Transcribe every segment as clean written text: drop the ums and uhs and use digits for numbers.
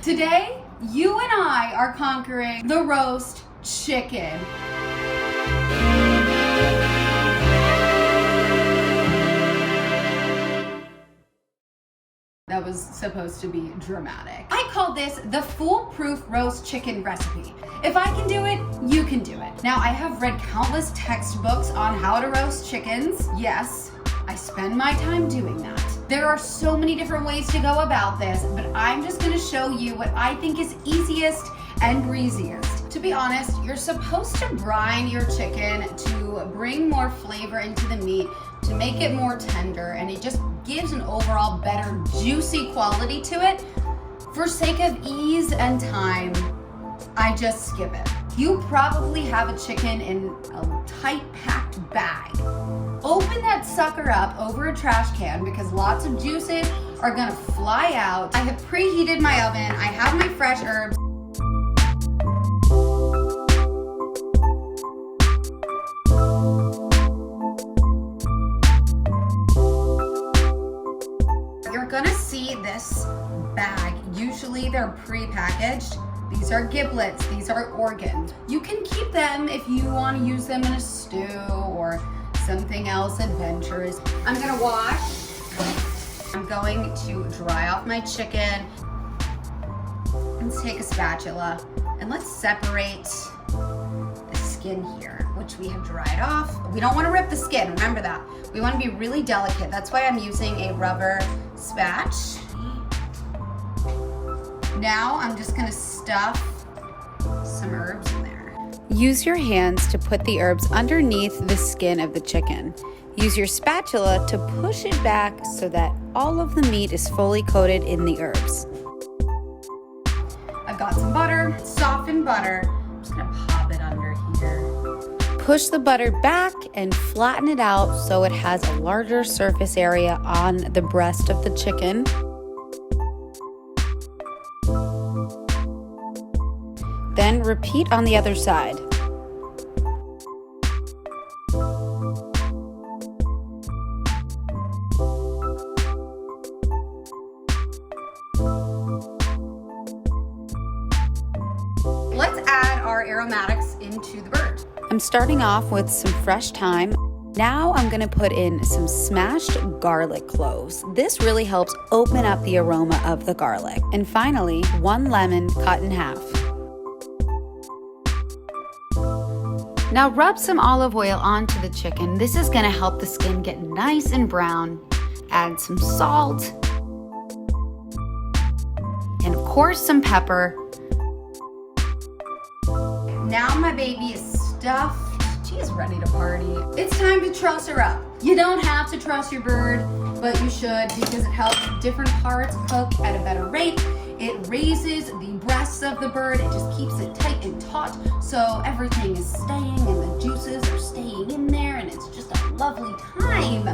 Today, you and I are conquering the roast chicken. That was supposed to be dramatic. I call this the foolproof roast chicken recipe. If I can do it, you can do it. Now, I have read countless textbooks on how to roast chickens. Yes, I spend my time doing that. There are so many different ways to go about this, but I'm just gonna show you what I think is easiest and breeziest. To be honest, you're supposed to brine your chicken to bring more flavor into the meat, to make it more tender, and it just gives an overall better juicy quality to it. For sake of ease and time, I just skip it. You probably have a chicken in a tight packed bag. Open that sucker up over a trash can because lots of juices are gonna fly out. I have preheated my oven. I have my fresh herbs. You're gonna see this bag. Usually they're pre-packaged. These are giblets, these are organs. You can keep them if you want to use them in a stew or something else adventurous. I'm gonna wash. I'm going to dry off my chicken. Let's take a spatula and let's separate the skin here, which we have dried off. We don't want to rip the skin, remember that. We want to be really delicate. That's why I'm using a rubber spatch. Now I'm just gonna stuff some herbs in there. Use your hands to put the herbs underneath the skin of the chicken. Use your spatula to push it back so that all of the meat is fully coated in the herbs. I've got some butter, softened butter. I'm just gonna pop it under here. Push the butter back and flatten it out so it has a larger surface area on the breast of the chicken. Then repeat on the other side. Let's add our aromatics into the bird. I'm starting off with some fresh thyme. Now I'm gonna put in some smashed garlic cloves. This really helps open up the aroma of the garlic. And finally, 1 lemon cut in half. Now rub some olive oil onto the chicken. This is gonna help the skin get nice and brown. Add some salt. And of course some pepper. Now my baby is stuffed. She is ready to party. It's time to truss her up. You don't have to truss your bird, but you should because it helps different parts cook at a better rate. It raises the breasts of the bird. It just keeps it tight and taut so everything is staying and the juices are staying in there and it's just a lovely time.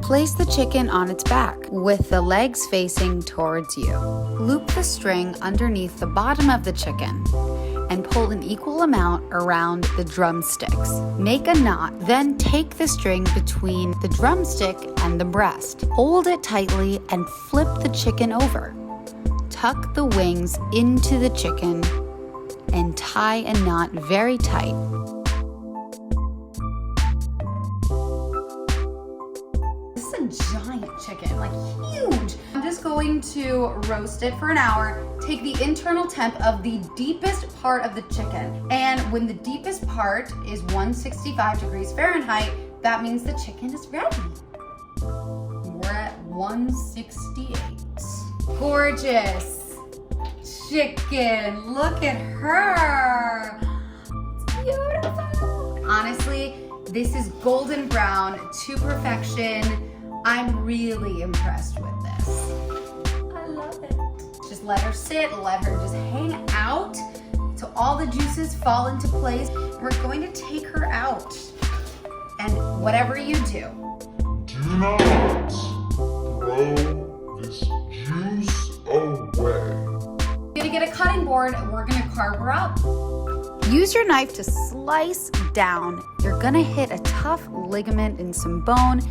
Place the chicken on its back with the legs facing towards you. Loop the string underneath the bottom of the chicken and pull an equal amount around the drumsticks. Make a knot, then take the string between the drumstick and the breast. Hold it tightly and flip the chicken over. Tuck the wings into the chicken and tie a knot very tight. This is a giant chicken, like huge. I'm just going to roast it for an hour. Take the internal temp of the deepest part of the chicken. And when the deepest part is 165 degrees Fahrenheit, that means the chicken is ready. We're at 168. Gorgeous chicken, look at her. It's beautiful. Honestly, this is golden brown to perfection. I'm really impressed with this. I love it. Just let her sit, let her just hang out so all the juices fall into place. We're going to take her out. And whatever you do not throw this juice away. We're gonna get a cutting board and we're gonna carve her up. Use your knife to slice down. You're gonna hit a tough ligament and some bone.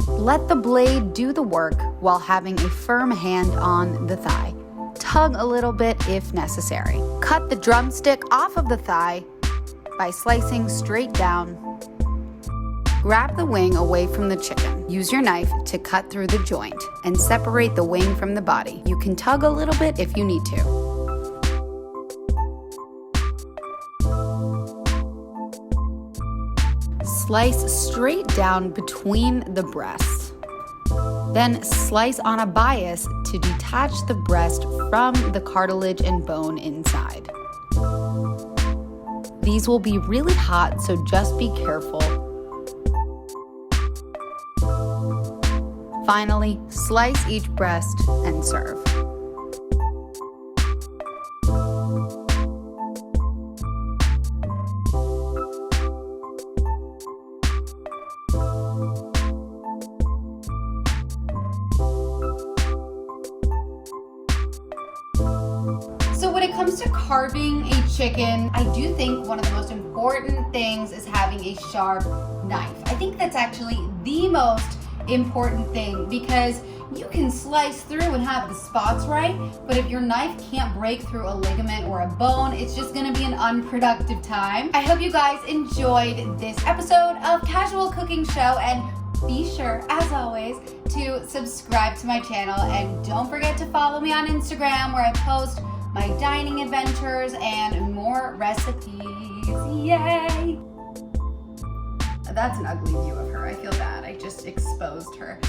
Let the blade do the work while having a firm hand on the thigh. Tug a little bit if necessary. Cut the drumstick off of the thigh by slicing straight down. Grab the wing away from the chicken. Use your knife to cut through the joint and separate the wing from the body. You can tug a little bit if you need to. Slice straight down between the breasts. Then slice on a bias to detach the breast from the cartilage and bone inside. These will be really hot, so just be careful. Finally, slice each breast and serve. So when it comes to carving a chicken, I do think one of the most important things is having a sharp knife. I think that's actually the most important thing, because you can slice through and have the spots right, but if your knife can't break through a ligament or a bone, it's just gonna be an unproductive time. I hope you guys enjoyed this episode of Casual Cooking Show, and be sure, as always, to subscribe to my channel, and don't forget to follow me on Instagram, where I post my dining adventures and more recipes. Yay! That's an ugly view of her. I feel bad. I just exposed her.